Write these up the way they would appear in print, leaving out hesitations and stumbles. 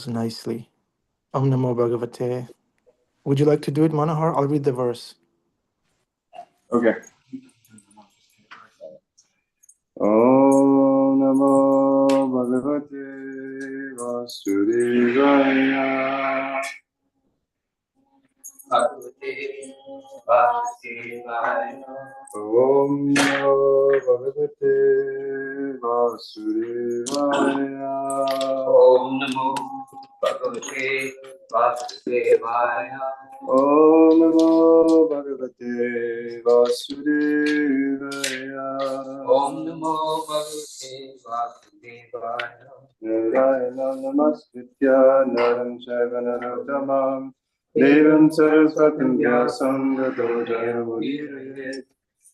nicely. Om Namo Bhagavate. Would you like to do it, Manohar? I'll read the verse. Okay. Om Namo Bhagavate Vasudevaya. Bhagavate Vasudevaya. Om Namo Bhagavate Vasudevaya. Om Namo Bhagavate Vasudevaya. Om Namo Bhagavate Vasudevaya. Om Namo Bhagavate Vasudevaya. Narayana Namaskritya Naram Chaiva Narottamam Devam Saraswatim Vyasam Tato Jayamudire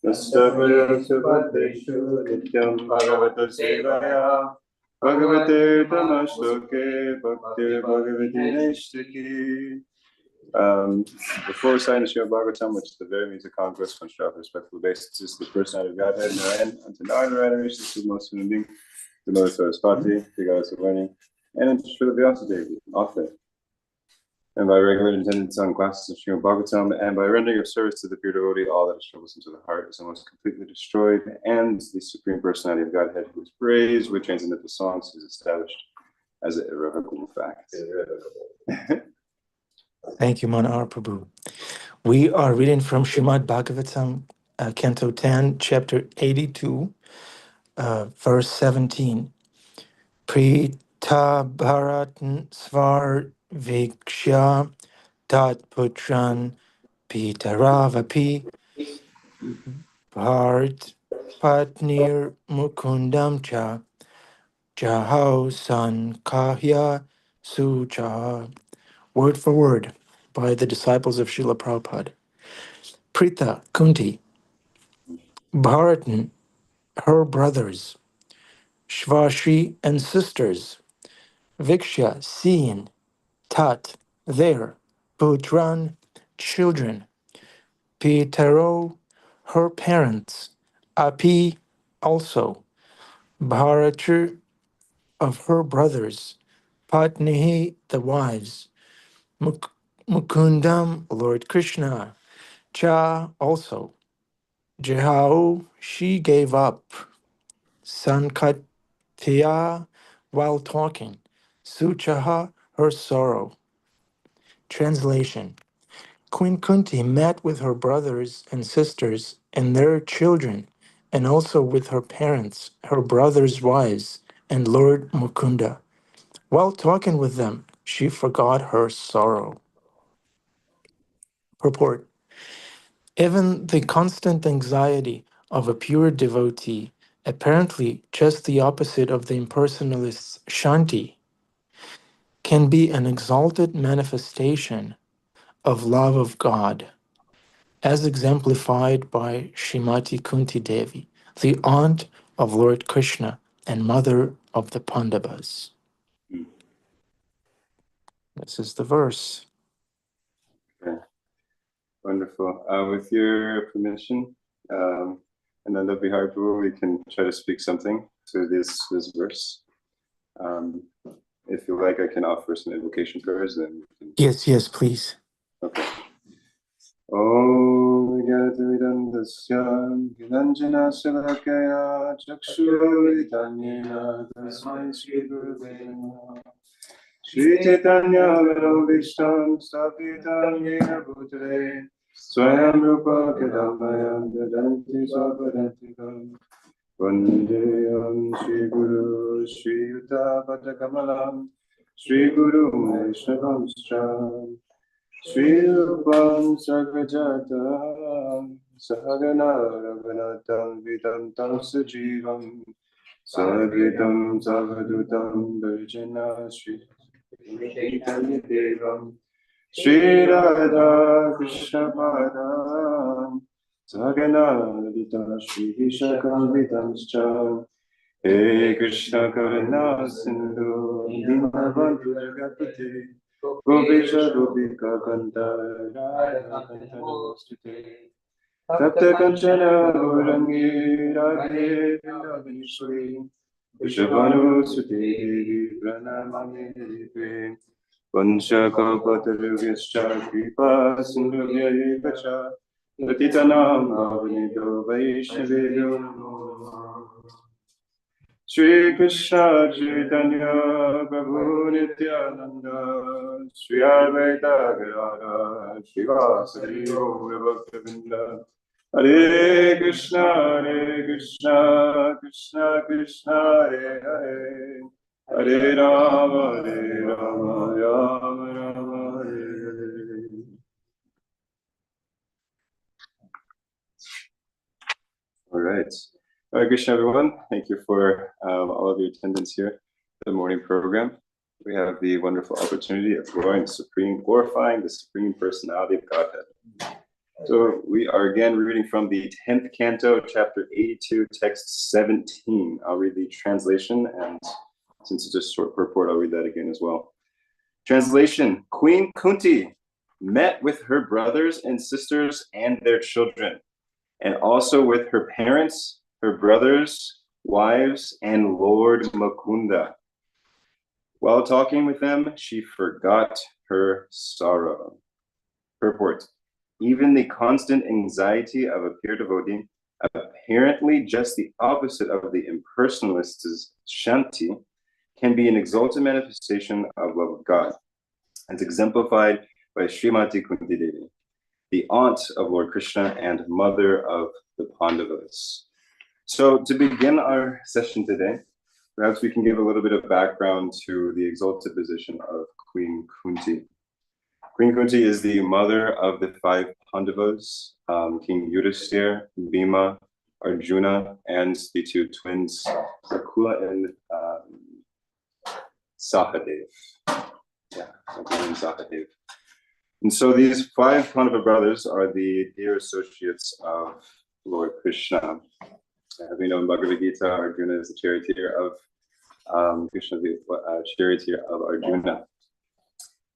Nastapaya Subhadeshu Nityam Bhagavata Sevaya Bhagavate Tamashloke Bhakti Bhagavati Neshtaki. Before reciting the Srimad Bhagavatam, which is the very means of conquest on strong respectful basis, is the personality of Godhead, Narayan, unto Narayan, adoration to the most human being, the Lord Saraswati, the goddess of learning, and interest for the Vyasadeva, author. And by regular attendance on classes of Srimad Bhagavatam, and by rendering of service to the pure devotee, all that is troubles into the heart is almost completely destroyed, and the Supreme Personality of Godhead, who is praised with transcendental songs, is established as an irrevocable fact. Thank you, Manohar Prabhu. We are reading from Srimad Bhagavatam, Canto 10, Chapter 82, verse 17. Prita Bharatan Svar Vikshya Tat Putran Pitaravapi Bhart Patnir Mukundam Cha Jahau San Kahya Sucha. Word for word by the disciples of Srila Prabhupada. Prita, Kunti, Bharatan, her brothers, Shvashi and sisters, Viksha, seeing, Tat, their, Putran, children, Pitaro, her parents, Api, also, Bharatu, of her brothers, Patnihi, the wives, Mukundam, Lord Krishna, Cha, also, Jehau, she gave up, Sankatya, while talking, Suchaha, her sorrow. Translation. Queen Kunti met with her brothers and sisters and their children, and also with her parents, her brothers' wives, and Lord Mukunda. While talking with them, she forgot her sorrow. Purport. Even the constant anxiety of a pure devotee, apparently just the opposite of the impersonalist's Shanti, can be an exalted manifestation of love of God, as exemplified by Srimati Kunti Devi, the aunt of Lord Krishna and mother of the Pandavas. This is the verse. Okay. Wonderful. With your permission, and then that'll be hard, we can try to speak something to this verse. If you like, I can offer some invocation prayers. Then Yes, please. Okay. Om Gyatvidam Dasyam Gilanjana Salakaya Chakshurvidanyena Tasmai Shri Gurave Namaha Shri Chaitanya Manobishtam Stapitam Yena Bhutale Swayam Rupa Kadambayam Dadanti Swapadantikam Vandeyam Shri Guru Shri Yuta Padakamalam Shri Guru Vaishnavam Shram Shri Rupam Sarvajata Sahagana Raghunatam Vidam Tam Sujivam Sadvitam Savadutam Virjana Shri Chaitanya Devam Shri Radha Krishna Padam Sagana Vidita Shri Vishakam Vitamscha He Krishna Karuna Sindhu Dinavantu Jagapati Gopisha Gopika Kanta Radha Kanta Namostute Tapta Kanchana Urangi Radhe Vrindavaneshwari Vrishabhanu Sute Pranamami Te Vanshakapatarubhyascha Kripa Sindhubhya Kacha Patitanam Bhavanito Vaishnavebhyo Namo Namaha. Shri Krishna Chaitanya Prabhu Nityananda Shri Advaita Gadadhara Shri Vasari Gaura Bhaktavinda Hare Krishna Krishna Krishna Hare Hare Hare Rama Rama Rama Hare Hare. All right. Hare Krishna, everyone. Thank you for all of your attendance here at the morning program. We have the wonderful opportunity of glorifying the Supreme Personality of Godhead. So we are again reading from the 10th canto, chapter 82, text 17. I'll read the translation, and since it's a short purport, I'll read that again as well. Translation: Queen Kunti met with her brothers and sisters and their children, and also with her parents, her brothers, wives, and Lord Mukunda. While talking with them, she forgot her sorrow. Purport: even the constant anxiety of a pure devotee, apparently just the opposite of the impersonalist's shanti, can be an exalted manifestation of love of God, as exemplified by Srimati Kunti Devi, the aunt of Lord Krishna and mother of the Pandavas. So to begin our session today, perhaps we can give a little bit of background to the exalted position of Queen Kunti. Queen Kunti is the mother of the 5 Pandavas, King Yudhisthira, Bhima, Arjuna, and the 2 twins, Nakula and Sahadev. Yeah, Nakula and Sahadev. And so these 5 Pandava brothers are the dear associates of Lord Krishna. As we know in Bhagavad Gita, Arjuna is the charioteer of Krishna, the charioteer of Arjuna.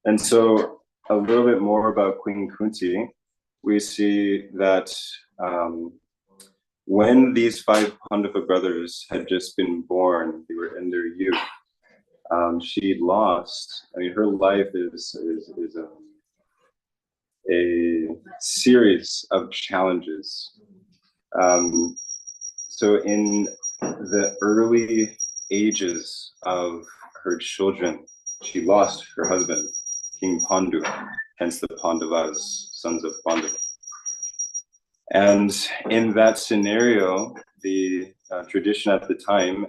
And so a little bit more about Queen Kunti, we see that when these 5 Pandava brothers had just been born, they were in their youth, she lost, her life is a series of challenges. So in the early ages of her children, she lost her husband, King Pandu, hence the Pandavas, sons of Pandava. And in that scenario, the tradition at the time,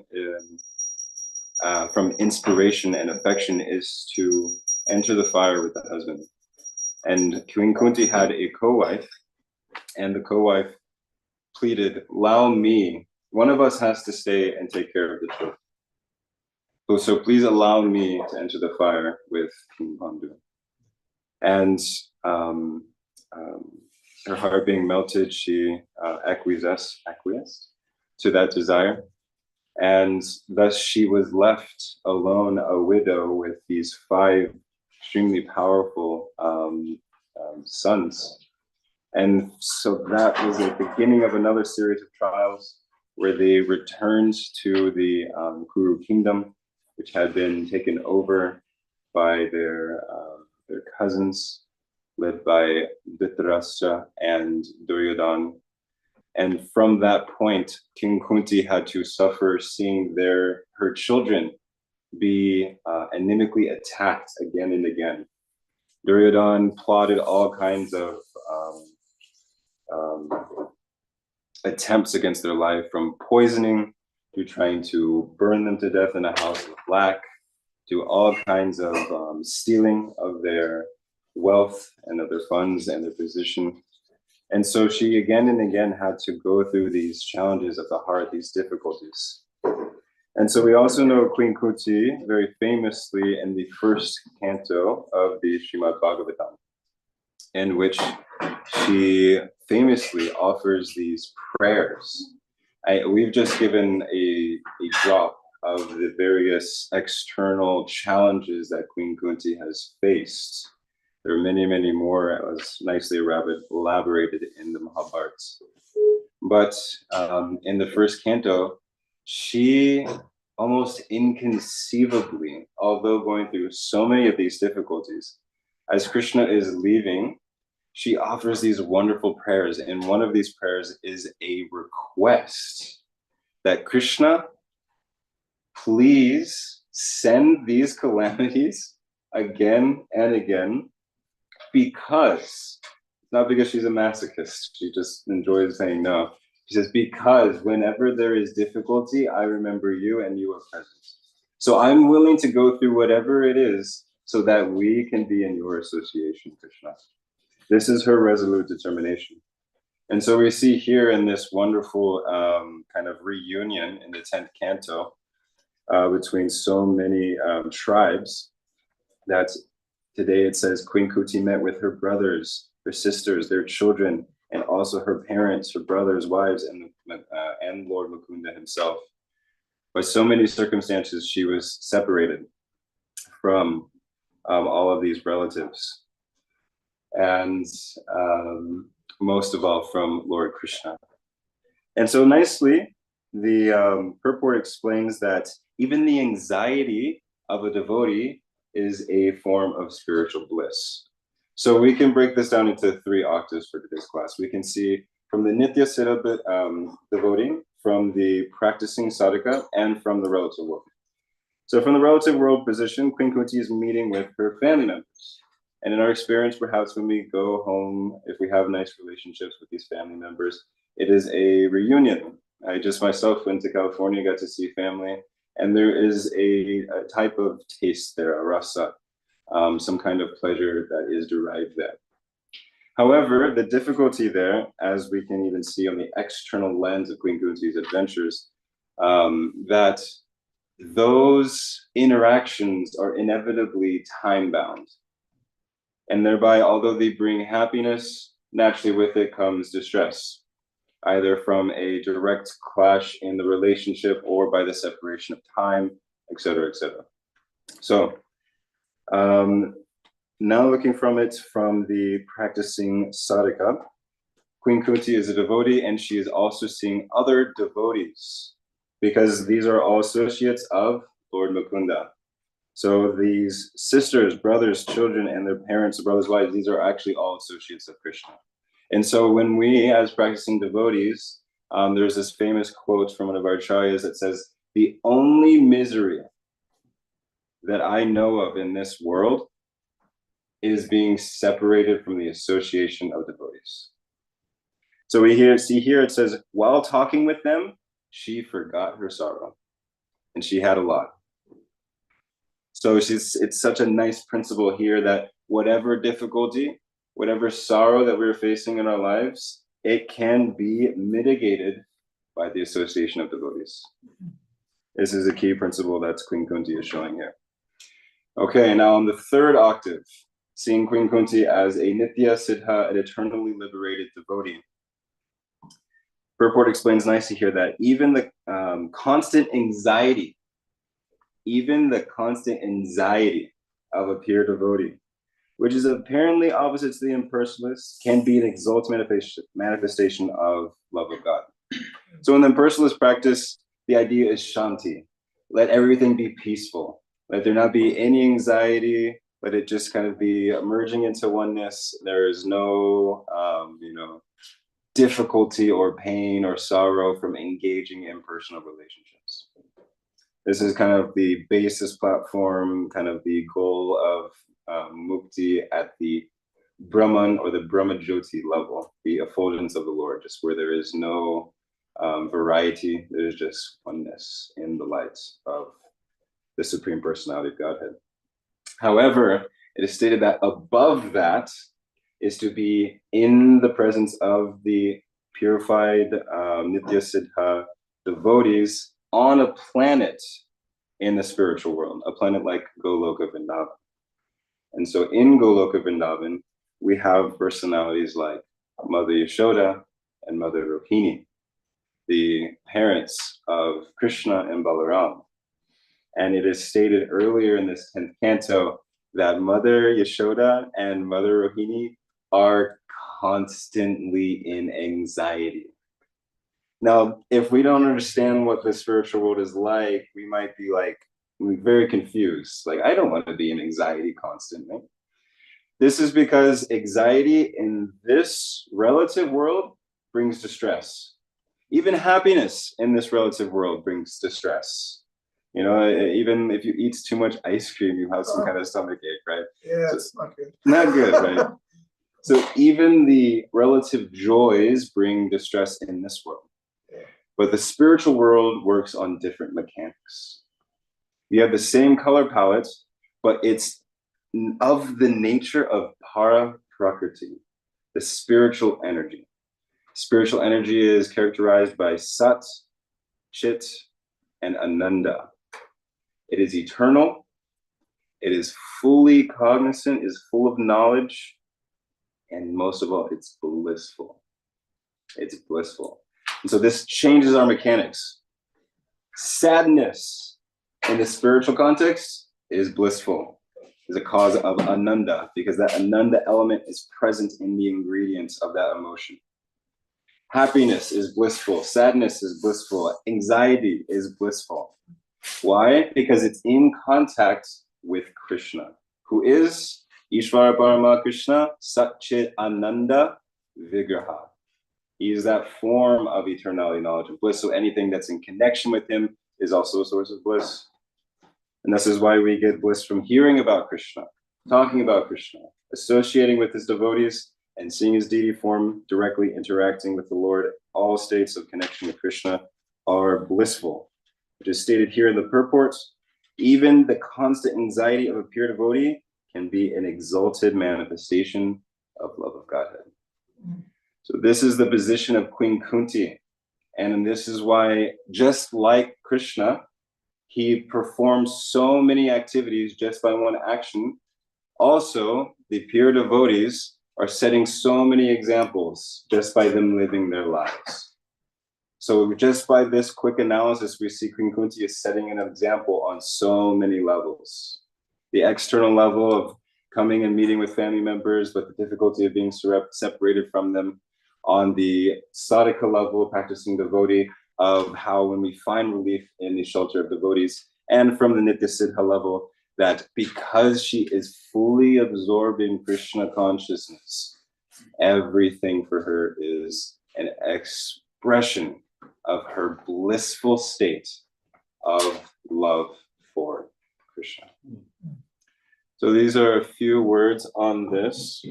from inspiration and affection, is to enter the fire with the husband. And Queen Kunti had a co-wife, and the co-wife pleaded, allow me, one of us has to stay and take care of the children. So please allow me to enter the fire with King Pandu. And her heart being melted, she acquiesced to that desire. And thus she was left alone, a widow, with these 5 extremely powerful sons. And so that was the beginning of another series of trials where they returned to the Kuru kingdom, which had been taken over by their cousins, led by Dhritarashtra and Duryodhana. And from that point, King Kunti had to suffer seeing her children be animically attacked again and again. Duryodhana plotted all kinds of attempts against their life, from poisoning to trying to burn them to death in a house of black, to all kinds of stealing of their wealth and of their funds and their position. And so she again and again had to go through these challenges of the heart, these difficulties. And so we also know Queen Kunti very famously in the 1st canto of the Srimad Bhagavatam, in which she famously offers these prayers. We've just given a drop of the various external challenges that Queen Kunti has faced. There are many, many more, as nicely elaborated in the Mahabharata. But in the 1st canto, she almost inconceivably, although going through so many of these difficulties, as Krishna is leaving, she offers these wonderful prayers. And one of these prayers is a request that Krishna, please send these calamities again and again, because, not because she's a masochist, she just enjoys saying no. She says, because whenever there is difficulty, I remember you and you are present. So I'm willing to go through whatever it is so that we can be in your association, Krishna. This is her resolute determination. And so we see here in this wonderful kind of reunion in the 10th canto between so many tribes, that today it says Queen Kuti met with her brothers, her sisters, their children, and also her parents, her brothers, wives, and Lord Mukunda himself. By so many circumstances, she was separated from all of these relatives, and most of all from Lord Krishna. And so nicely, the purport explains that even the anxiety of a devotee is a form of spiritual bliss. So we can break this down into 3 octaves for today's class. We can see from the Nitya Siddha devotee, from the practicing sadhaka, and from the relative world. So from the relative world position, Queen Kunti is meeting with her family members. And in our experience, perhaps when we go home, if we have nice relationships with these family members, it is a reunion. I just myself went to California, got to see family, and there is a type of taste there, a rasa, some kind of pleasure that is derived there. However, the difficulty there, as we can even see on the external lens of Queen Kunti's adventures, that those interactions are inevitably time-bound. And thereby, although they bring happiness, naturally with it comes distress, either from a direct clash in the relationship or by the separation of time, etc., etc. So now looking from it from the practicing sadhaka, Queen Kunti is a devotee, and she is also seeing other devotees, because these are all associates of Lord Mukunda. So these sisters, brothers, children, and their parents, brothers, wives, these are actually all associates of Krishna. And so when we, as practicing devotees, there's this famous quote from one of our acharyas that says, the only misery that I know of in this world is being separated from the association of devotees. So we see here, it says, while talking with them, she forgot her sorrow, and she had a lot. So it's such a nice principle here that whatever difficulty, whatever sorrow that we're facing in our lives, it can be mitigated by the association of devotees. This is a key principle that Queen Kunti is showing here. Okay, now on the 3rd octave, seeing Queen Kunti as a Nitya Siddha, an eternally liberated devotee. Purport explains nicely here that even the constant anxiety of a pure devotee, which is apparently opposite to the impersonalist, can be an exalted manifestation of love of God. So in the impersonalist practice, the idea is shanti. Let everything be peaceful. Let there not be any anxiety. Let it just kind of be merging into oneness. There is no, difficulty or pain or sorrow from engaging in personal relationships. This is kind of the basis platform, kind of the goal of mukti at the Brahman or the Brahma Jyoti level, the effulgence of the Lord, just where there is no variety, there's just oneness in the light of the Supreme Personality of Godhead. However, it is stated that above that is to be in the presence of the purified Nitya Siddha devotees on a planet in the spiritual world, a planet like Goloka Vrindavan. And so in Goloka Vrindavan, we have personalities like Mother Yashoda and Mother Rohini, the parents of Krishna and Balaram. And it is stated earlier in this 10th canto that Mother Yashoda and Mother Rohini are constantly in anxiety. Now, if we don't understand what the spiritual world is like, we might be like very confused. Like, I don't want to be in anxiety constantly. This is because anxiety in this relative world brings distress. Even happiness in this relative world brings distress. You know, even if you eat too much ice cream, you have some kind of stomach ache, right? Yeah, So, it's not good. not good, right? So even the relative joys bring distress in this world. But the spiritual world works on different mechanics. You have the same color palette, but it's of the nature of para prakriti, the spiritual energy. Spiritual energy is characterized by sat, chit, and ananda. It is eternal. It is fully cognizant, is full of knowledge, and most of all, it's blissful. It's blissful. And so this changes our mechanics. Sadness in the spiritual context is blissful, is a cause of ananda, because that ananda element is present in the ingredients of that emotion. Happiness is blissful. Sadness is blissful. Anxiety is blissful. Why? Because it's in contact with Krishna, who is Ishvara Parama Krishna, Satchit Ananda Vigraha. He is that form of eternality, knowledge, and bliss. So anything that's in connection with him is also a source of bliss. And this is why we get bliss from hearing about Krishna, talking about Krishna, associating with his devotees, and seeing his deity form directly interacting with the Lord. All states of connection with Krishna are blissful, which is stated here in the purport. Even the constant anxiety of a pure devotee can be an exalted manifestation of love of Godhead. So this is the position of Queen Kunti. And this is why, just like Krishna, he performs so many activities just by one action. Also, the pure devotees are setting so many examples just by them living their lives. So just by this quick analysis, we see Queen Kunti is setting an example on so many levels. The external level of coming and meeting with family members, but the difficulty of being separated from them. On the sadhaka level, practicing devotee, of how when we find relief in the shelter of devotees, and from the Nitya Siddha level, that because she is fully absorbing Krishna consciousness, everything for her is an expression of her blissful state of love for Krishna. So these are a few words on this.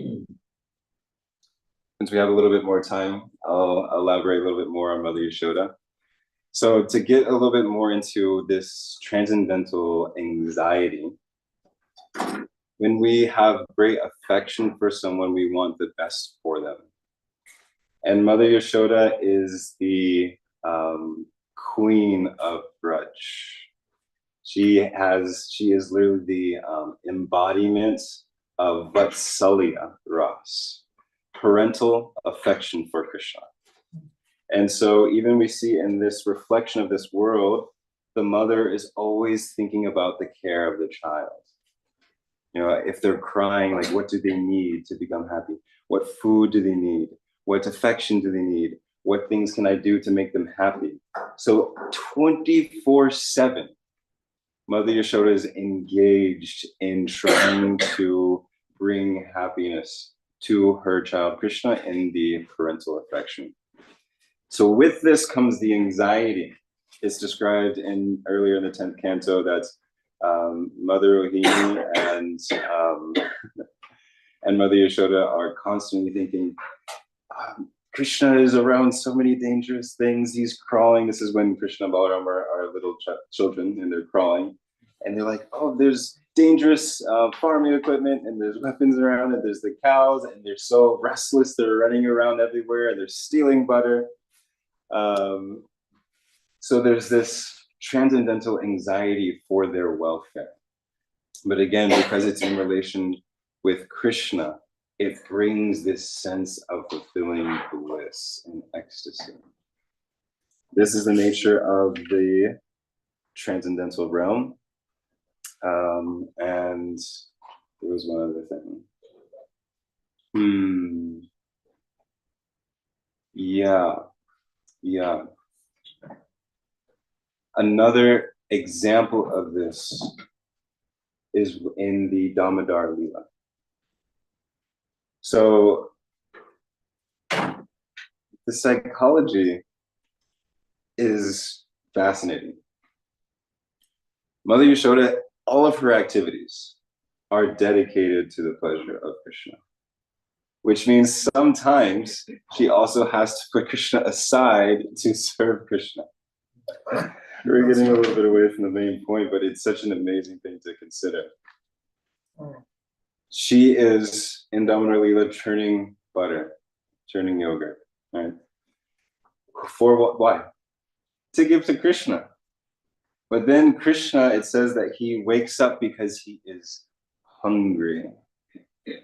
Since we have a little bit more time, I'll elaborate a little bit more on Mother Yashoda. So to get a little bit more into this transcendental anxiety, when we have great affection for someone, we want the best for them. And Mother Yashoda is the queen of Braj. She is literally the embodiment of Vatsalya Ras, parental affection for Krishna. And so even we see in this reflection of this world, the mother is always thinking about the care of the child. You know, if they're crying, like what do they need to become happy? What food do they need? What affection do they need? What things can I do to make them happy? So 24/7, Mother Yashoda is engaged in trying to bring happiness to her child Krishna in the parental affection. So with this comes the anxiety. It's described earlier in the 10th canto that Mother Rohini and Mother Yashoda are constantly thinking, Krishna is around so many dangerous things. He's crawling. This is when Krishna and Balaram are little children and they're crawling. And they're like, oh, there's dangerous farming equipment and there's weapons around and there's the cows and they're so restless. They're running around everywhere and they're stealing butter. So there's this transcendental anxiety for their welfare. But again, because it's in relation with Krishna, it brings this sense of fulfilling bliss and ecstasy. This is the nature of the transcendental realm. And there was one other thing. Yeah. Another example of this is in the Damodar Lila. So the psychology is fascinating. Mother Yashoda, all of her activities are dedicated to the pleasure of Krishna, which means sometimes she also has to put Krishna aside to serve Krishna. We're getting a little bit away from the main point, but it's such an amazing thing to consider. She is in Damodar Lila churning butter, churning yogurt, right? For what? Why? To give to Krishna. But then Krishna, it says that he wakes up because he is hungry.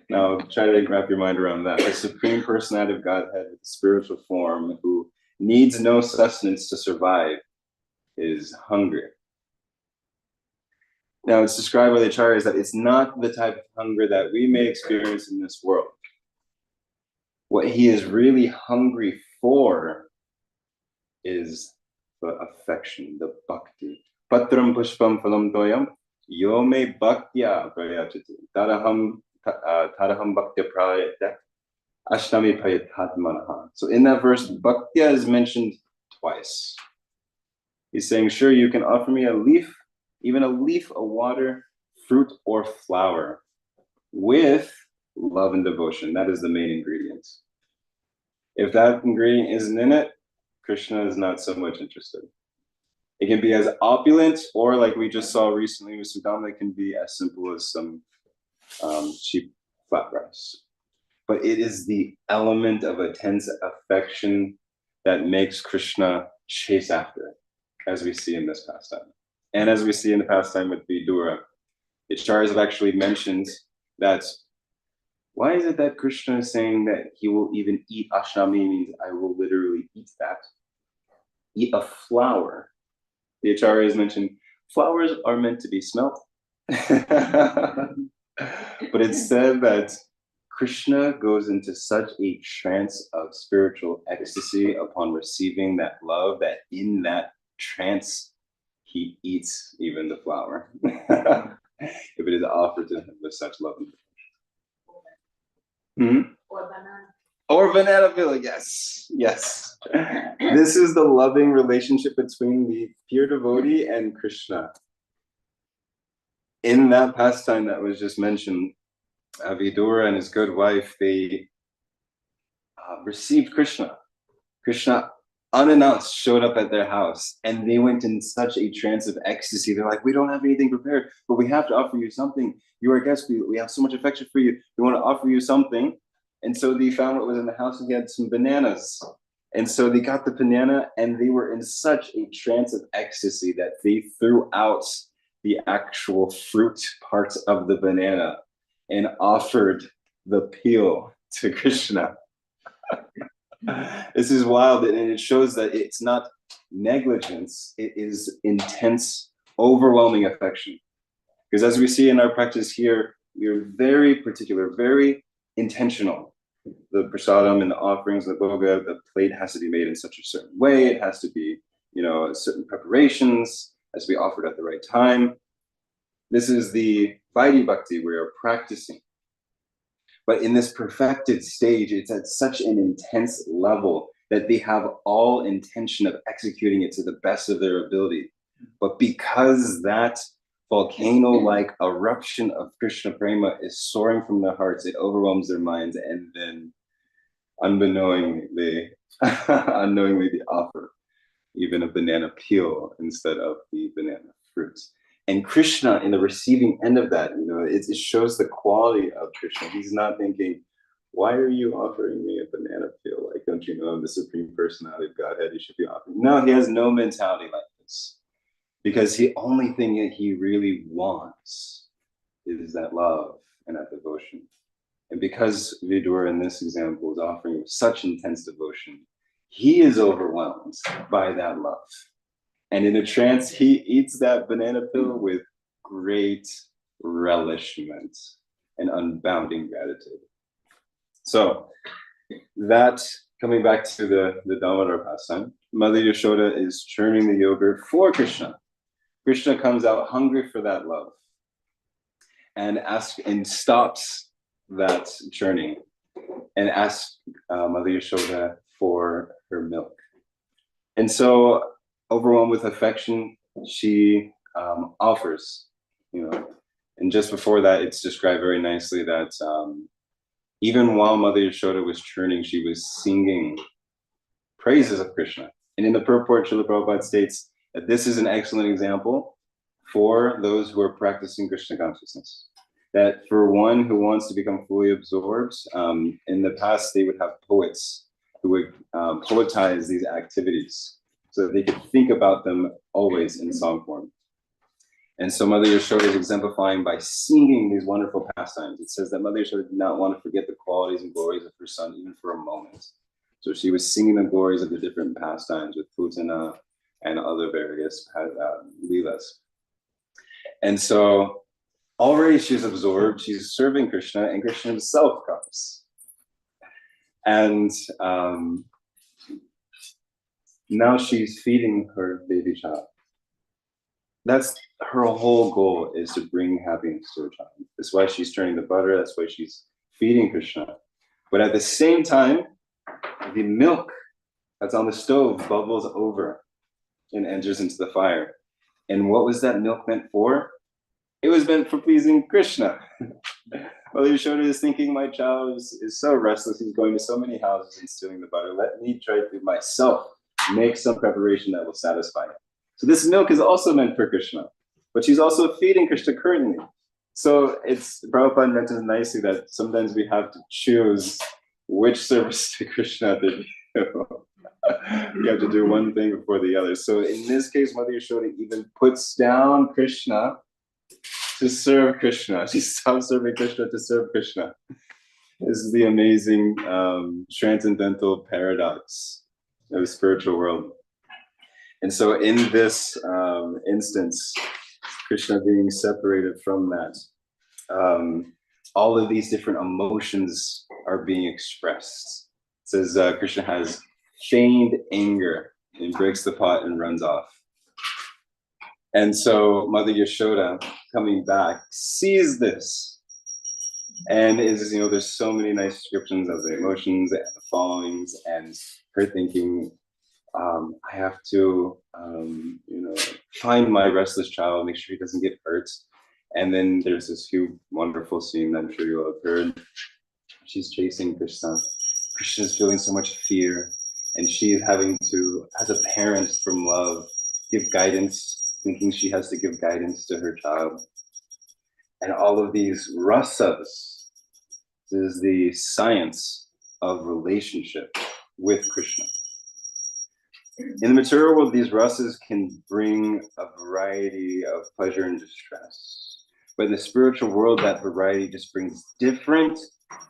Now, try to wrap your mind around that. The Supreme Personality of Godhead with the spiritual form who needs no sustenance to survive is hungry. Now, it's described by the acharyas that it's not the type of hunger that we may experience in this world. What he is really hungry for is the affection, the bhakti. Patram pushpam phalam toyam yome bhaktya prayachati taraham bhaktya prayata ashtami payatat manaha. So in that verse, bhaktya is mentioned twice. He's saying, sure, you can offer me a leaf, even a leaf, a water, fruit, or flower with love and devotion. That is the main ingredient. If that ingredient isn't in it, Krishna is not so much interested. It can be as opulent, or like we just saw recently with Sudama, it can be as simple as some cheap flat rice. But it is the element of intense affection that makes Krishna chase after it, as we see in this pastime. And as we see in the pastime with Vidura, the acharyas have actually mentioned that why is it that Krishna is saying that he will even eat ashnami, means I will literally eat that, eat a flower. The acharyas mentioned flowers are meant to be smelt. But it's said that Krishna goes into such a trance of spiritual ecstasy upon receiving that love that in that trance, he eats even the flower. If it is offered to him with such love and devotion. Or banana peel, yes, yes. This is the loving relationship between the pure devotee and Krishna. In that pastime that was just mentioned, Vidura and his good wife, they received Krishna. Krishna, unannounced, showed up at their house, and they went in such a trance of ecstasy. They're like, we don't have anything prepared, but we have to offer you something. You are a guest. We have so much affection for you. We want to offer you something. And so they found what was in the house, and he had some bananas. And so they got the banana, and they were in such a trance of ecstasy that they threw out the actual fruit parts of the banana and offered the peel to Krishna. This is wild, and it shows that it's not negligence, it is intense, overwhelming affection. Because as we see in our practice here, we are very particular, very intentional. The prasadam and the offerings, the bhoga, the plate has to be made in such a certain way. It has to be, certain preparations, has to be offered at the right time. This is the Vaidhi Bhakti we are practicing. But in this perfected stage, it's at such an intense level that they have all intention of executing it to the best of their ability. But because that volcano-like eruption of Krishna Prema is soaring from their hearts, it overwhelms their minds, and then unknowingly they offer even a banana peel instead of the banana fruits. And Krishna, in the receiving end of that, it shows the quality of Krishna. He's not thinking, why are you offering me a banana peel? Like, don't you know I'm the Supreme Personality of Godhead? You should be offering. No, he has no mentality like this. Because the only thing that he really wants is that love and that devotion. And because Vidura in this example is offering such intense devotion, he is overwhelmed by that love. And in a trance, he eats that banana peel with great relishment and unbounding gratitude. So that, coming back to the Damodar pastime, Mother Yashoda is churning the yogurt for Krishna. Krishna comes out hungry for that love and stops that churning and asks Mother Yashoda for her milk. And so, overwhelmed with affection, she offers, and just before that, it's described very nicely that even while Mother Yashoda was churning, she was singing praises of Krishna. And in the purport, Srila Prabhupada states that this is an excellent example for those who are practicing Krishna consciousness. That for one who wants to become fully absorbed, in the past they would have poets who would poetize these activities so that they could think about them always in song form. And so Mother Yashoda is exemplifying by singing these wonderful pastimes. It says that Mother Yashoda did not want to forget the qualities and glories of her son even for a moment. So she was singing the glories of the different pastimes with Putana and other various leelas. And so already she's absorbed, she's serving Krishna, and Krishna himself comes. And now she's feeding her baby child. That's her whole goal, is to bring happiness to her child. That's why she's turning the butter, that's why she's feeding Krishna. But at the same time, the milk that's on the stove bubbles over and enters into the fire. And what was that milk meant for? It was meant for pleasing Krishna. Mother Yashoda is thinking, my child is so restless, he's going to so many houses and stealing the butter. Let me try to myself make some preparation that will satisfy him. So this milk is also meant for Krishna, but she's also feeding Krishna currently. So Prabhupada mentions nicely that sometimes we have to choose which service to Krishna to do. You have to do one thing before the other. So in this case, Mother Yashoda even puts down Krishna to serve Krishna. She stops serving Krishna to serve Krishna. This is the amazing transcendental paradox of the spiritual world. And so in this instance, Krishna being separated from that, all of these different emotions are being expressed. It says Krishna has feigned anger and breaks the pot and runs off. And so Mother Yashoda, coming back, sees this and is, there's so many nice descriptions of the emotions and the followings, and her thinking, I have to, find my restless child, make sure he doesn't get hurt. And then there's this huge, wonderful scene that I'm sure you all have heard. She's chasing Krishna. Krishna's feeling so much fear, and she is having to, as a parent from love, give guidance, thinking she has to give guidance to her child. And all of these rasas is the science of relationship with Krishna. In the material world, these rasas can bring a variety of pleasure and distress. But in the spiritual world, that variety just brings different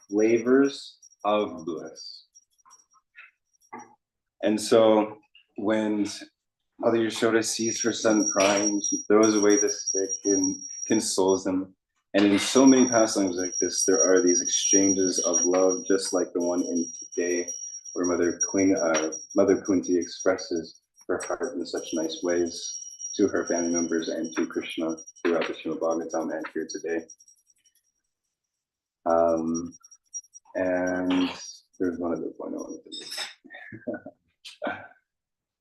flavors of bliss. And so when Mother Yashoda sees her son crying, she throws away the stick and consoles him. And in so many pastimes like this, there are these exchanges of love, just like the one in today, where Mother Kunti expresses her heart in such nice ways to her family members and to Krishna throughout the Srimad Bhagavatam and here today. And there's one other point I wanted to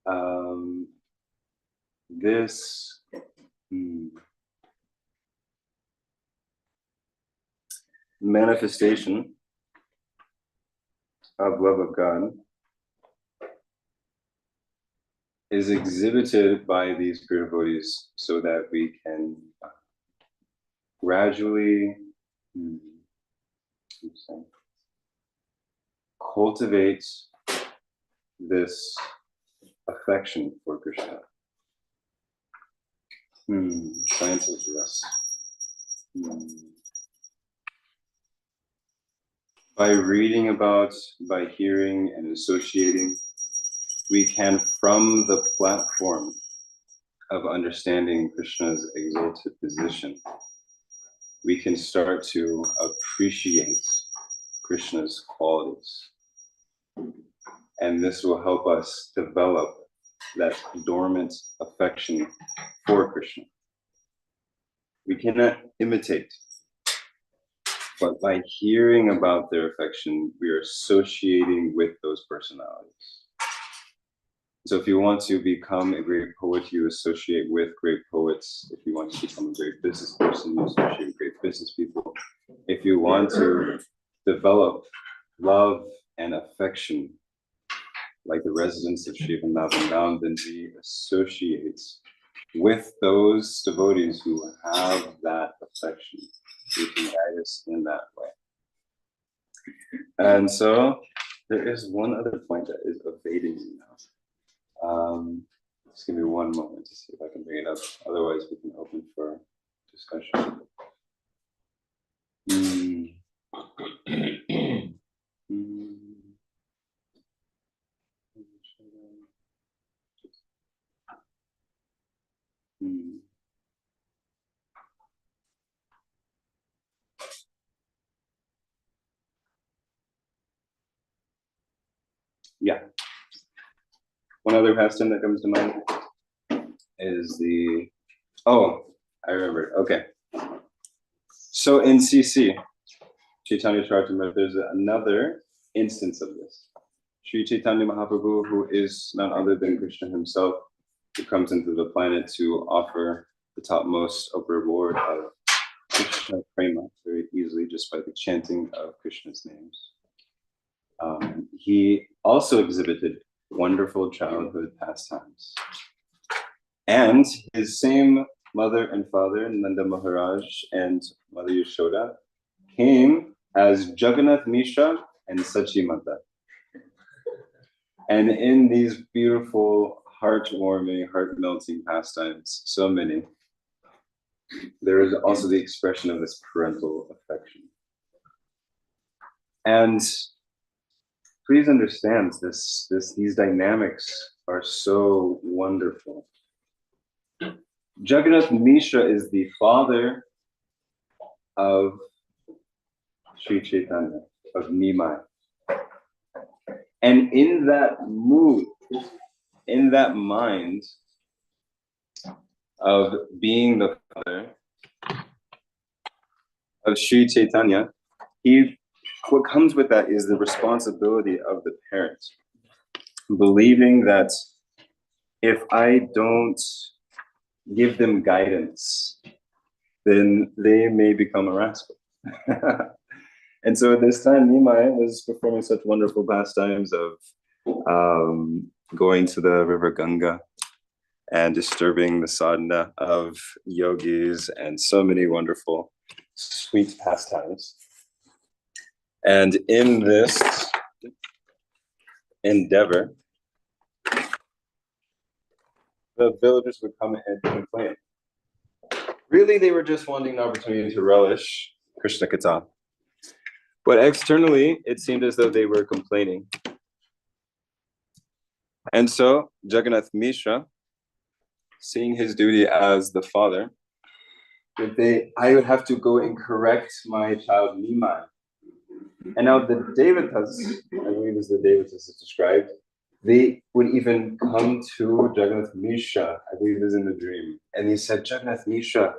make. This manifestation of love of God is exhibited by these pure devotees so that we can gradually cultivate this affection for Krishna. Science of rest. By reading about, by hearing and associating, we can, from the platform of understanding Krishna's exalted position, we can start to appreciate Krishna's qualities. And this will help us develop that dormant affection for Krishna. We cannot imitate, but by hearing about their affection, we are associating with those personalities. So if you want to become a great poet, you associate with great poets. If you want to become a great business person, you associate with great business people. If you want to develop love and affection, like the residents of Shiva Vrindavan, then we associate with those devotees who have that affection. Who can guide us in that way. And so there is one other point that is evading me now. Just give me one moment to see if I can bring it up. Otherwise, we can open for discussion. Yeah. One other pastime that comes to mind is I remember. Okay. So in CC, Chaitanya Charitamrita, there's another instance of this. Sri Chaitanya Mahaprabhu, who is none other than Krishna himself, who comes into the planet to offer the topmost reward of Krishna Prema very easily just by the chanting of Krishna's names. He also exhibited wonderful childhood pastimes. And his same mother and father, Nanda Maharaj and Mother Yashoda, came as Jagannath Mishra and Sachi Mata. And in these beautiful, heartwarming, heart-melting pastimes, so many, there is also the expression of this parental affection. And please understand these dynamics are so wonderful. Jagannath Mishra is the father of Sri Chaitanya, of Nimai. And in that mood, in that mind of being the father of Sri Chaitanya, what comes with that is the responsibility of the parent, believing that if I don't give them guidance, then they may become a rascal. And so at this time, Nimai was performing such wonderful pastimes of going to the river Ganga and disturbing the sadhana of yogis and so many wonderful, sweet pastimes. And in this endeavor, the villagers would come and complain. Really, they were just wanting an opportunity to relish Krishna Katha. But externally, it seemed as though they were complaining. And so, Jagannath Mishra, seeing his duty as the father, I would have to go and correct my child Nimai. And now the Devatas, I believe as the Devatas is described, they would even come to Jagannath Mishra, I believe is in the dream. And he said, Jagannath Mishra,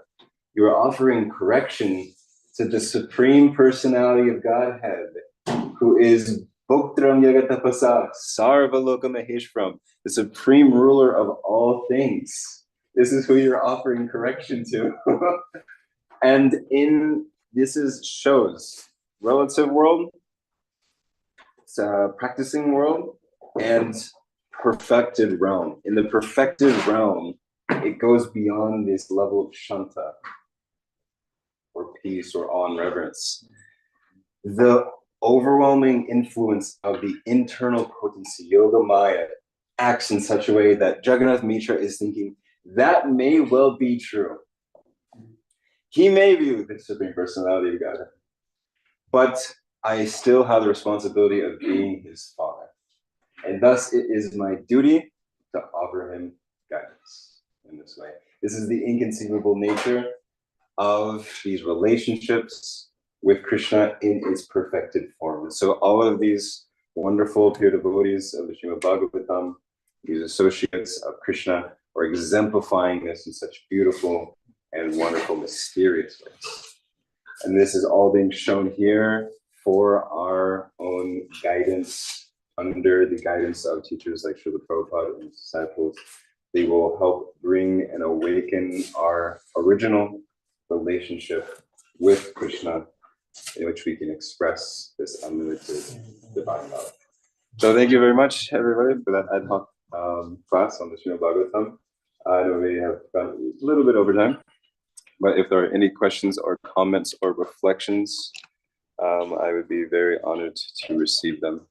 you are offering correction to the Supreme Personality of Godhead, who is Bhoktram Yagatapasa, Sarvaloka Maheshwaram, the Supreme Ruler of all things. This is who you're offering correction to. And shows relative world, it's a practicing world, and perfected realm. In the perfected realm, it goes beyond this level of shanta, or peace, or awe and reverence. The overwhelming influence of the internal potency, Yoga Maya, acts in such a way that Jagannath Mishra is thinking, that may well be true. He may be the Supreme Personality of God, but I still have the responsibility of being his father. And thus it is my duty to offer him guidance in this way. This is the inconceivable nature of these relationships with Krishna in its perfected form. And so all of these wonderful pure devotees of the Srimad Bhagavatam these associates of Krishna are exemplifying this in such beautiful and wonderful, mysterious ways. And this is all being shown here for our own guidance, under the guidance of teachers like Srila Prabhupada and disciples. They will help bring and awaken our original relationship with Krishna, in which we can express this unlimited divine love. So thank you very much, everybody, for that ad hoc class on the Srimad Bhagavatam. I know we have gone a little bit over time, but if there are any questions or comments or reflections, I would be very honored to receive them.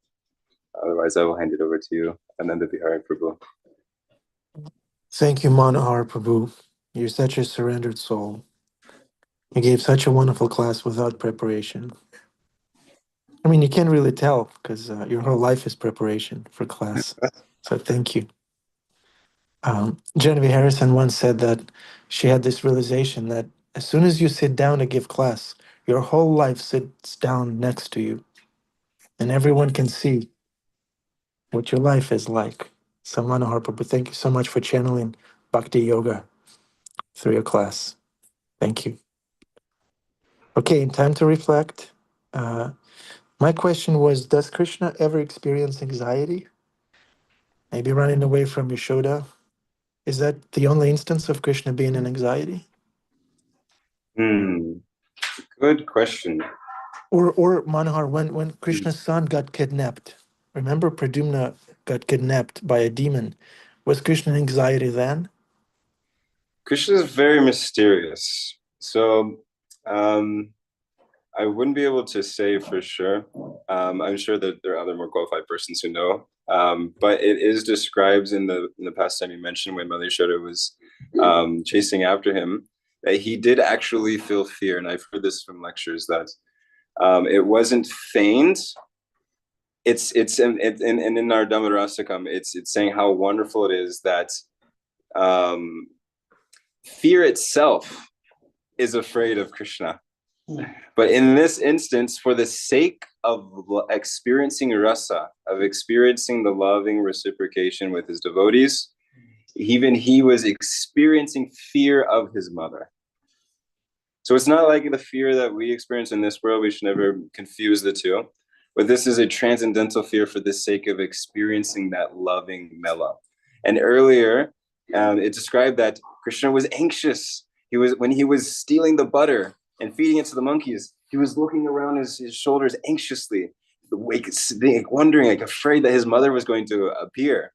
Otherwise, I will hand it over to you, Ananda Bihari Prabhu. Thank you, Manohara Prabhu. You're such a surrendered soul. You gave such a wonderful class without preparation. I mean, you can't really tell because your whole life is preparation for class. So thank you. Genevieve Harrison once said that she had this realization that as soon as you sit down to give class, your whole life sits down next to you, and everyone can see what your life is like. So Manohar Prabhu, thank you so much for channeling Bhakti Yoga through your class. Thank you. Okay, time to reflect. My question was, does Krishna ever experience anxiety? Maybe running away from Yashoda? Is that the only instance of Krishna being in anxiety? Good question. Or Manohar, when Krishna's son got kidnapped, remember Pradyumna got kidnapped by a demon. Was Krishna in anxiety then? Krishna is very mysterious. So I wouldn't be able to say for sure. I'm sure that there are other more qualified persons who know. But it is described in the past time you mentioned when Mother Yashoda was chasing after him, that he did actually feel fear. And I've heard this from lectures that it wasn't feigned. It's in our Dhammarasakam, it's saying how wonderful it is that fear itself is afraid of Krishna. But in this instance, for the sake of experiencing rasa, of experiencing the loving reciprocation with his devotees, even he was experiencing fear of his mother. So it's not like the fear that we experience in this world. We should never confuse the two. But this is a transcendental fear for the sake of experiencing that loving mela. And earlier, it described that Krishna was anxious. When he was stealing the butter and feeding it to the monkeys, he was looking around his shoulders anxiously, wondering, afraid that his mother was going to appear.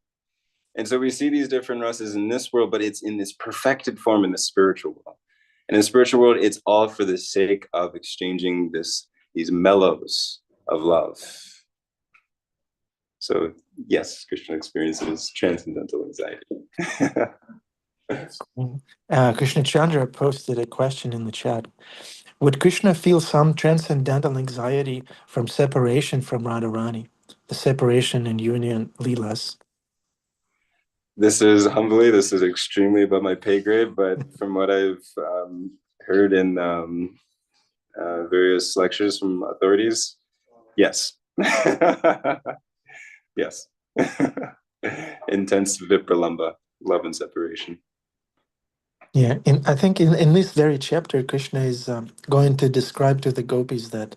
And so we see these different rasas in this world, but it's in this perfected form in the spiritual world. And in the spiritual world, it's all for the sake of exchanging these mellows of love. So yes, Krishna experiences transcendental anxiety. Krishna Chandra posted a question in the chat. Would Krishna feel some transcendental anxiety from separation from Radharani, the separation and union Leelas? This is extremely above my pay grade, but from what I've heard in various lectures from authorities, yes. Yes. Intense vipralamba, love and separation. Yeah, and I think in this very chapter, Krishna is going to describe to the gopis that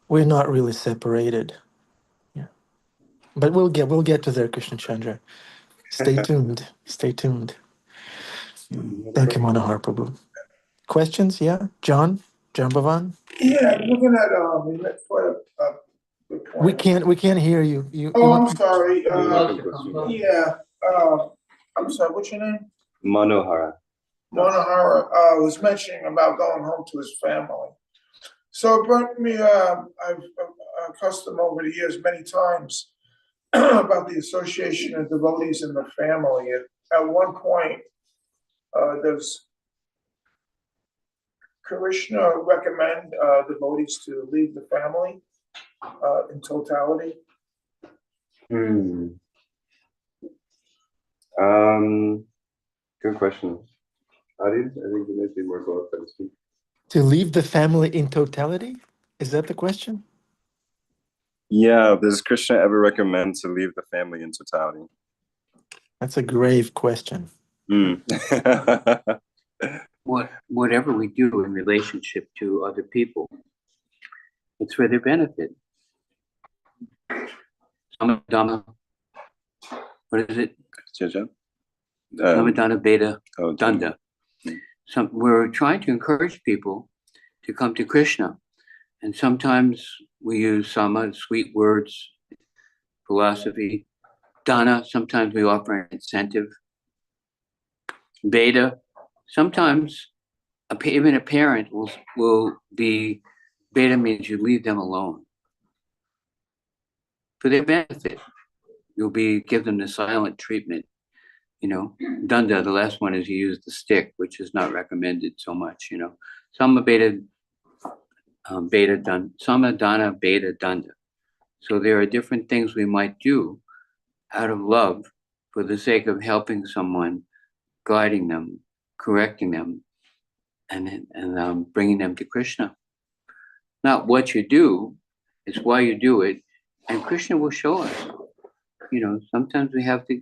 we're not really separated. Yeah, but we'll get to there, Krishna Chandra. Stay tuned. Stay tuned. Thank you, Manohar Prabhu. Questions? Yeah, John Bhavan. Yeah, looking at we met quite a good point. We can't hear you. I'm sorry. Yeah. I'm sorry. What's your name? Manohara. Manohara was mentioning about going home to his family. So it brought me. I've accustomed over the years many times about the association of devotees in the family. At one point, does Krishna recommend devotees to leave the family in totality? Good question. Adi, I think you might be more qualified to speak. To leave the family in totality? Is that the question? Yeah, does Krishna ever recommend to leave the family in totality? That's a grave question. Whatever we do in relationship to other people, it's for their benefit. Samadana, what is it? Samadana Beta Danda. We're trying to encourage people to come to Krishna. And sometimes we use sama, sweet words, philosophy. Dana, sometimes we offer an incentive. Beta, sometimes even a parent will be, beta means you leave them alone. For their benefit, you'll give them the silent treatment. Danda, the last one is you use the stick, which is not recommended so much, Sama beta danda, sama dana beta danda. So there are different things we might do out of love for the sake of helping someone, guiding them, correcting them, and bringing them to Krishna. Not what you do, it's why you do it, and Krishna will show us. Sometimes there has to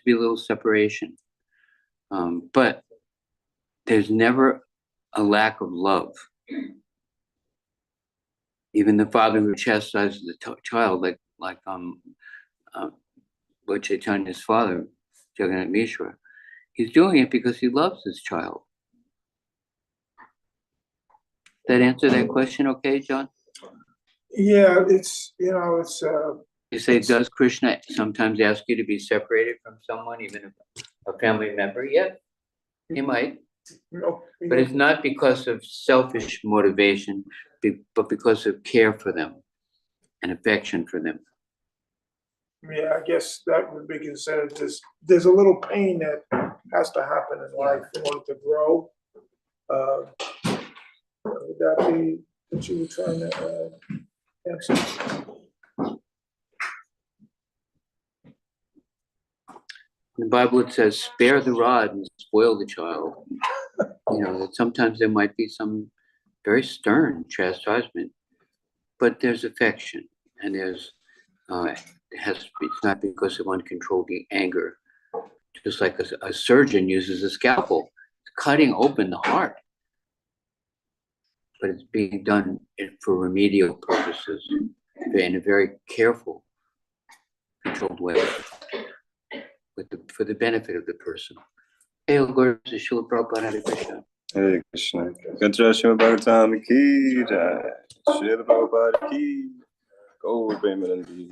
be a little separation. But there's never a lack of love. Even the father who chastises the child, like Lord Chaitanya's father, Jagannath Mishra, he's doing it because he loves his child. That answer that question okay, John? Yeah, it's. You say, does Krishna sometimes ask you to be separated from someone, even a family member? Yeah, he might. No, But it's not because of selfish motivation, but because of care for them and affection for them. Yeah, I guess that would be considered. There's a little pain that has to happen in life in order to grow. Would that be what you were trying to answer? In the Bible, it says, spare the rod and spoil the child. That sometimes there might be some very stern chastisement, but there's affection, and it's not because of uncontrolled anger. Just like a surgeon uses a scalpel, cutting open the heart, but it's being done for remedial purposes in a very careful, controlled way, for the benefit of the person. Hey, Lord, Srila Prabhupada, Hare Krishna. Hare Krishna. Gatra Srimad Bhagavatam ki jai. Srila Prabhupada ki. Go Premanandi.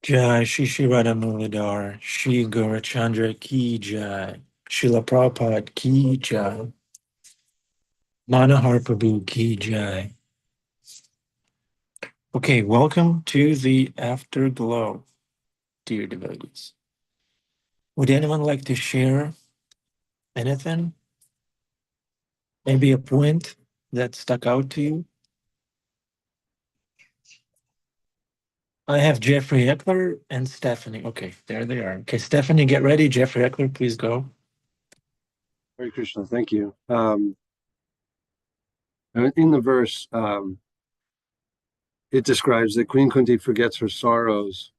Jai Shishirada Muladhar, Shri Gaurachandra Ki Jai, Srila Prabhupada Ki Jai, Manohara Prabhu Ki Jai. Okay, welcome to the Afterglow, dear devotees. Would anyone like to share anything? Maybe a point that stuck out to you? I have Jeffrey Eckler and Stephanie. Okay, there they are. Okay, Stephanie, get ready. Jeffrey Eckler, please go. Hare Krishna, thank you. In the verse, it describes that Queen Kunti forgets her sorrows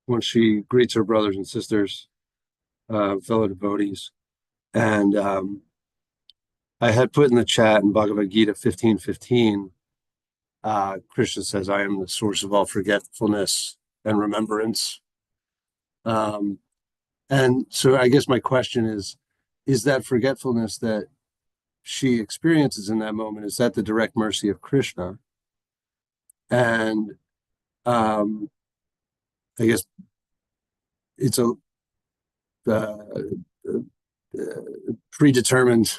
when she greets her brothers and sisters, fellow devotees. And I had put in the chat in Bhagavad Gita 15:15, Krishna says, I am the source of all forgetfulness and remembrance. And so I guess my question is that forgetfulness that she experiences in that moment, is that the direct mercy of Krishna? And I guess it's a predetermined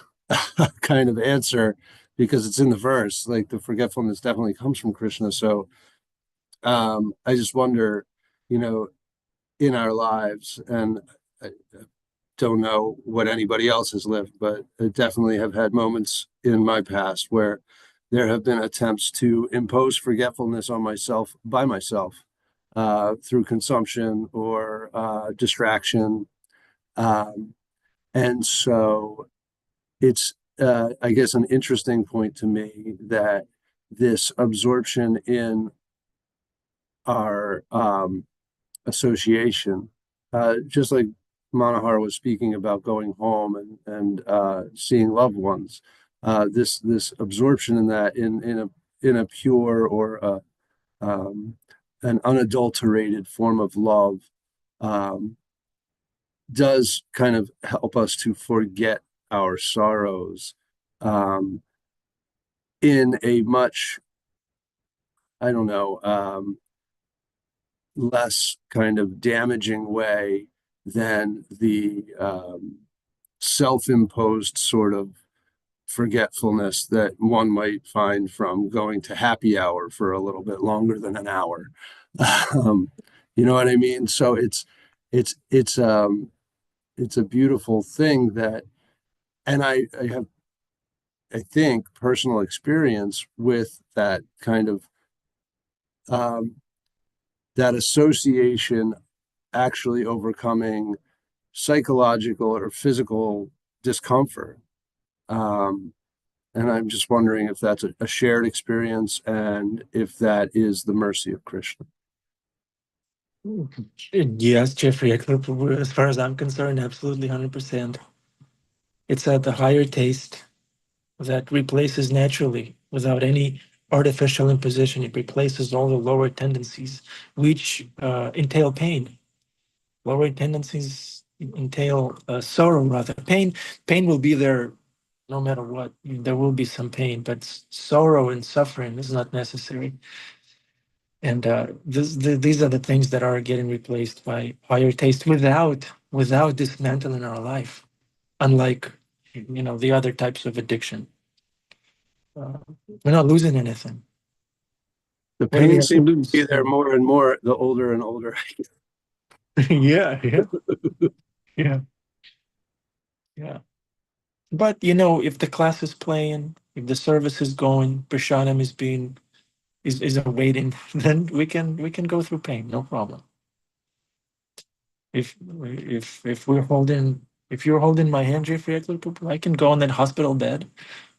kind of answer because it's in the verse. Like the forgetfulness definitely comes from Krishna. So I just wonder, in our lives, and I don't know what anybody else has lived, but I definitely have had moments in my past where there have been attempts to impose forgetfulness on myself by myself through consumption or distraction. And so it's, I guess, an interesting point to me that this absorption in our association, just like Manohara was speaking about going home and seeing loved ones. This absorption in that in a pure or an unadulterated form of love um, does kind of help us to forget our sorrows um, in a much, I don't know, less kind of damaging way than the self-imposed sort of forgetfulness that one might find from going to happy hour for a little bit longer than an hour. Um, you know what I mean? So it's it's a beautiful thing that, and I have, I think, personal experience with that kind of um, that association actually overcoming psychological or physical discomfort. Um, and I'm just wondering if that's a shared experience and if that is the mercy of Krishna. Yes, Jeffrey Eckler, Prabhu, as far as I'm concerned, absolutely 100%. It's at the higher taste that replaces naturally, without any artificial imposition. It replaces all the lower tendencies, which entail pain. Lower tendencies entail sorrow, rather. Pain will be there no matter what. There will be some pain, but sorrow and suffering is not necessary. And these are the things that are getting replaced by higher taste without dismantling our life, unlike the other types of addiction. We're not losing anything. The What do we pain have to seems to lose? be there more and more the older and older Yeah, yeah, yeah, yeah. But if the class is playing, if the service is going, Prashadam is awaiting, then we can go through pain, no problem. If you're holding my hand, Jeffrey Eckler, I can go on that hospital bed,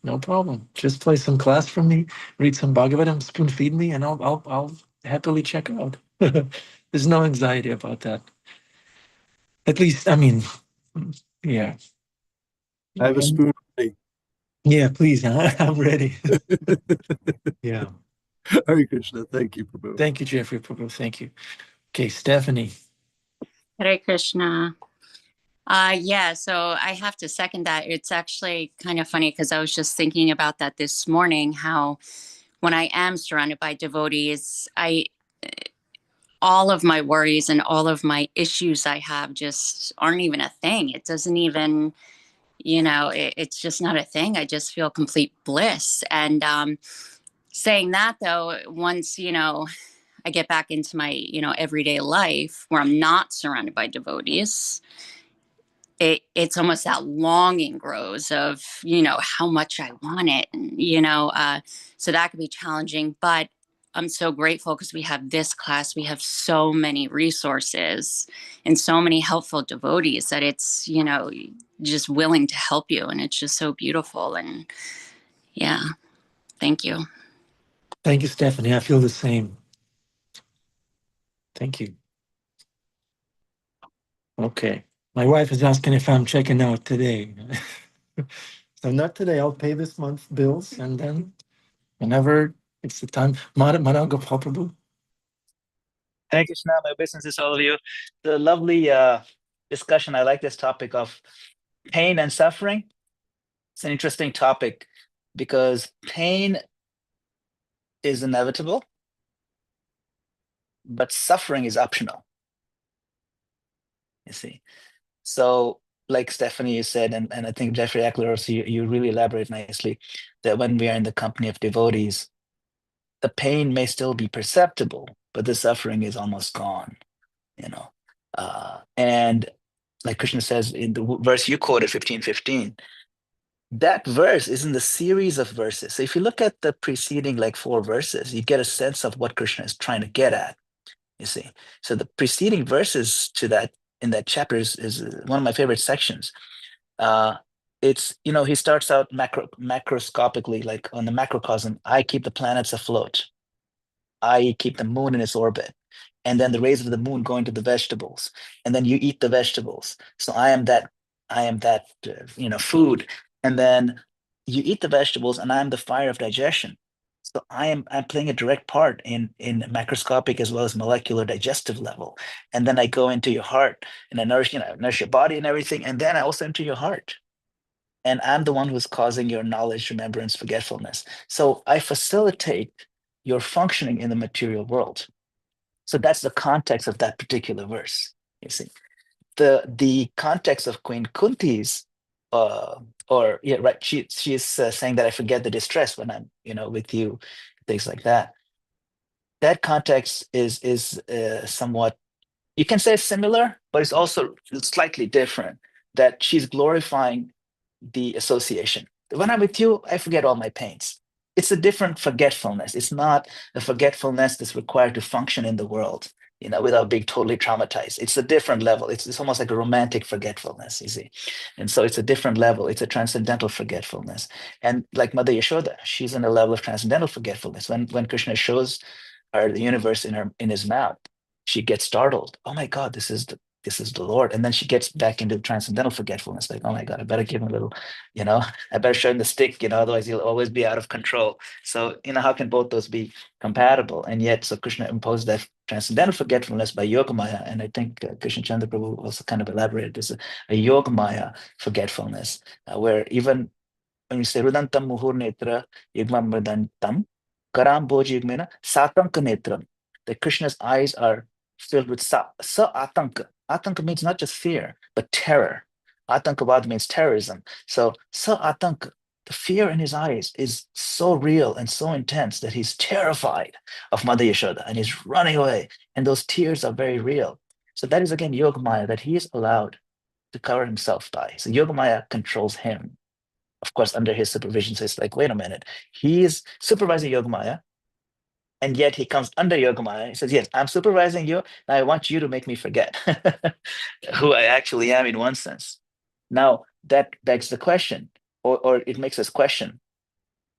no problem. Just play some class for me, read some Bhagavatam, spoon feed me, and I'll happily check out. There's no anxiety about that. At least, I mean, yeah. I have a spoon. Yeah, please. I'm ready. Yeah. Hare Krishna. Thank you, Prabhu. Thank you, Jeffrey Prabhu. Thank you. Okay, Stephanie. Hare Krishna. Yeah, so I have to second that. It's actually kind of funny because I was just thinking about that this morning, how when I am surrounded by devotees, all of my worries and all of my issues I have just aren't even a thing. It doesn't even, it's just not a thing. I just feel complete bliss. And saying that though, once, I get back into my, everyday life where I'm not surrounded by devotees, it's almost that longing grows of, how much I want it. And, so that could be challenging, but I'm so grateful because we have this class. We have so many resources and so many helpful devotees that it's, just willing to help you. And it's just so beautiful. And yeah, thank you. Thank you, Stephanie. I feel the same. Thank you. Okay. My wife is asking if I'm checking out today. So not today. I'll pay this month's bills, and then whenever it's the time. Madam Gopal Prabhu. Thank you, Krishna. My business to all of you. The lovely discussion. I like this topic of pain and suffering. It's an interesting topic because pain is inevitable, but suffering is optional. You see. So, like Stephanie, you said, and I think Jeffrey Eckler also, you really elaborate nicely that when we are in the company of devotees, the pain may still be perceptible, but the suffering is almost gone, you know. And like Krishna says in the verse you quoted, 15:15, that verse is in the series of verses. So if you look at the preceding like 4 verses, you get a sense of what Krishna is trying to get at, you see. So the preceding verses to that in that chapter is one of my favorite sections. It's, he starts out macroscopically, like on the macrocosm, I keep the planets afloat. I keep the moon in its orbit. and then the rays of the moon go into the vegetables, and then you eat the vegetables. So I am that food, and then you eat the vegetables, and I am the fire of digestion. So I'm playing a direct part in macroscopic as well as molecular digestive level, and then I go into your heart and I nourish your body and everything, and then I also enter your heart, and I'm the one who's causing your knowledge, remembrance, forgetfulness. So I facilitate your functioning in the material world. So that's the context of that particular verse. You see, the context of Queen Kunti's, she's saying that I forget the distress when I'm with you, things like that. That context is somewhat, you can say similar, but it's also slightly different. That she's glorifying the association. When I'm with you, I forget all my pains. It's a different forgetfulness. It's not the forgetfulness that's required to function in the world, without being totally traumatized. It's a different level. It's almost like a romantic forgetfulness, you see. And so it's a different level. It's a transcendental forgetfulness. And like Mother Yashoda, she's in a level of transcendental forgetfulness. When Krishna shows her the universe in his mouth, she gets startled. Oh my God, this is the Lord. And then she gets back into transcendental forgetfulness. Like, oh my God, I better give him a little, I better show him the stick, otherwise he'll always be out of control. So, how can both those be compatible? And yet, so Krishna imposed that transcendental forgetfulness by Yogamaya. And I think Krishna Chandra Prabhu also kind of elaborated this, a Yogamaya forgetfulness, where even when we say Rudantam Muhur Netra Yigmam Rudantam, Karam Bhoj Yigmena Satanka Netram, that Krishna's eyes are filled with sa atanka. Atanka means not just fear, but terror. Atankavad means terrorism. So sa atanka, the fear in his eyes is so real and so intense that he's terrified of Mother Yashoda and he's running away. And those tears are very real. So that is again Yogamaya, that he is allowed to cover himself by. So Yogamaya controls him, of course, under his supervision. So it's like, wait a minute, he is supervising Yogamaya, and yet he comes under Yogamaya. He says, yes, I'm supervising you. Now I want you to make me forget who I actually am in one sense. Now that begs the question, or it makes us question,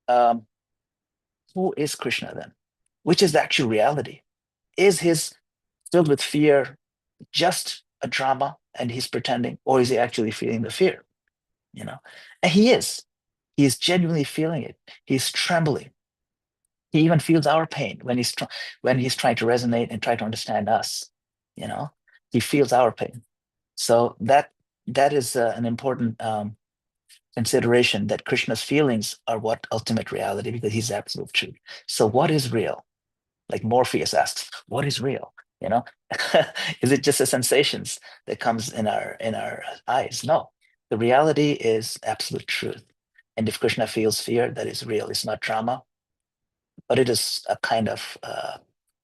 who is Krishna then? Which is the actual reality? Is his filled with fear just a drama and he's pretending, or is he actually feeling the fear? And he is. He is genuinely feeling it. He's trembling. He even feels our pain when he's trying to resonate and try to understand us. He feels our pain. So that is an important consideration, that Krishna's feelings are what ultimate reality, because he's absolute truth. So what is real? Like Morpheus asks, what is real? Is it just the sensations that comes in our eyes? No, the reality is absolute truth. And if Krishna feels fear, that is real. It's not drama, but it is a kind of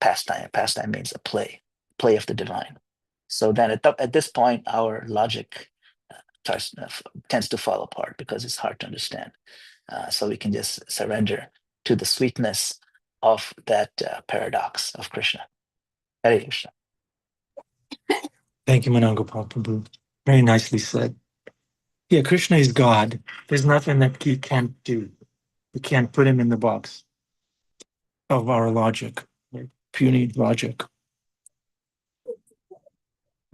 pastime. Pastime means a play of the divine. So then at this point, our logic tends to fall apart because it's hard to understand. So we can just surrender to the sweetness of that paradox of Krishna. Hare Krishna. Thank you, Manangopal Prabhu. Very nicely said. Yeah, Krishna is God. There's nothing that he can't do. We can't put him in the box of our logic, puny logic.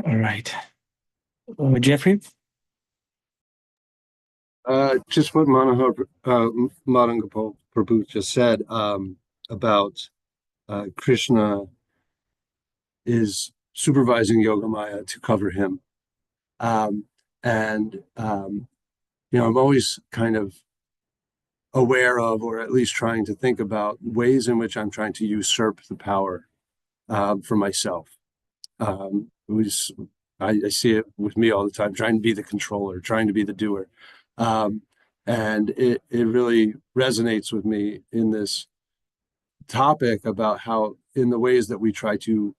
All right. Jeffrey? Just what Madhangapal Prabhu just said about Krishna is supervising Yogamaya to cover him. I'm always kind of aware of, or at least trying to think about, ways in which I'm trying to usurp the power for myself. I see it with me all the time, trying to be the controller, trying to be the doer. And it really resonates with me in this topic about how, in the ways that we try to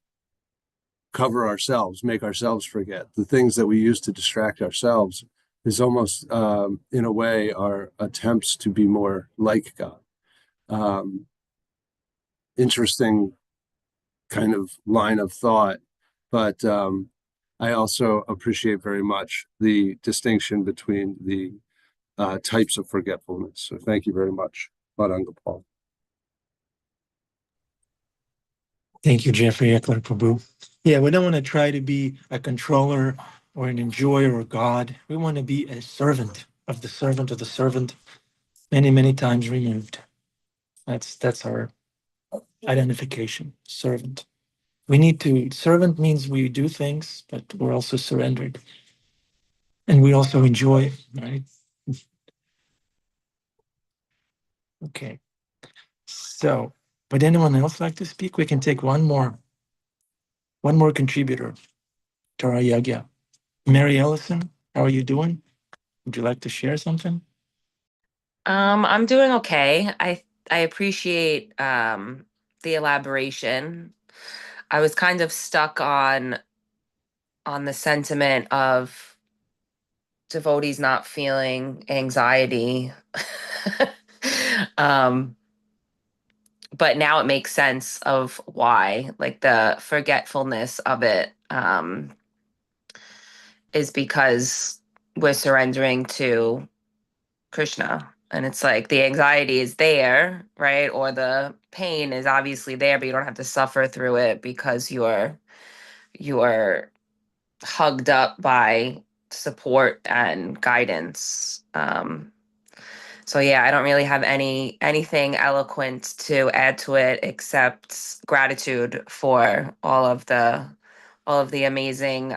cover ourselves, make ourselves forget, the things that we use to distract ourselves, is almost, in a way, our attempts to be more like God. Interesting kind of line of thought, but I also appreciate very much the distinction between the types of forgetfulness. So thank you very much, Madhangapal. Thank you, Jeffrey Eckler Prabhu. Yeah, we don't want to try to be a controller or an enjoyer or God. We want to be a servant of the servant of the servant, many, many times removed. That's our identification, servant. We need to, servant means we do things, but we're also surrendered. And we also enjoy, right? Okay. So, would anyone else like to speak? We can take one more contributor to our yagya. Mary Ellison, how are you doing? Would you like to share something? I'm doing okay. I appreciate the elaboration. I was kind of stuck on the sentiment of devotees not feeling anxiety. um but now it makes sense of why, like the forgetfulness of it is because we're surrendering to Krishna. And it's like the anxiety is there, right? Or the pain is obviously there, but you don't have to suffer through it because you're hugged up by support and guidance. So yeah, I don't really have anything eloquent to add to it except gratitude for all of the amazing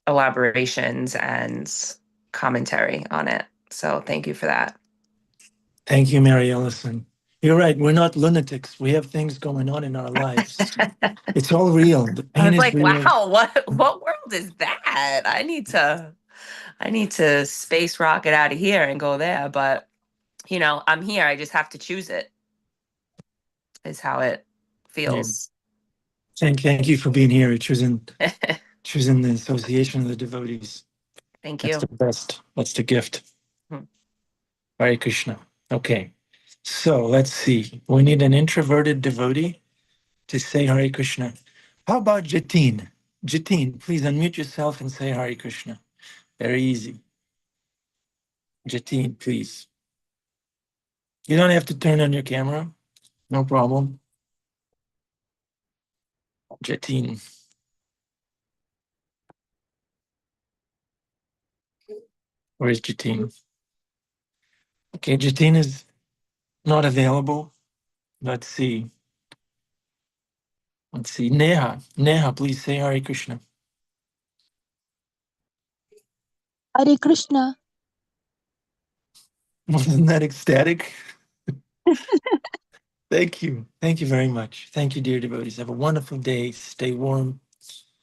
elaborations and commentary on it. So thank you for that. Thank you, Mary Ellison. You're right. We're not lunatics. We have things going on in our lives. It's all real. The I pain was is like, real. wow, what world is that? I need to space rocket out of here and go there. But I'm here. I just have to choose it, is how it Yeah. feels. Thank you for being here, choosing the Association of the Devotees. Thank That's you. the best. That's the gift. Hmm. Hare Krishna. Okay. So let's see. We need an introverted devotee to say Hare Krishna. How about Jatin? Jatin, please unmute yourself and say Hare Krishna. Very easy. Jatin, please. You don't have to turn on your camera. No problem. Jatin. Where's Jatin? Okay, Jatin is not available. Let's see. Neha. Neha, please say Hare Krishna. Hare Krishna. Wasn't that ecstatic? Thank you. Thank you very much. Thank you, dear devotees. Have a wonderful day. Stay warm.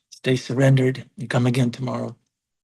Stay surrendered. And come again tomorrow.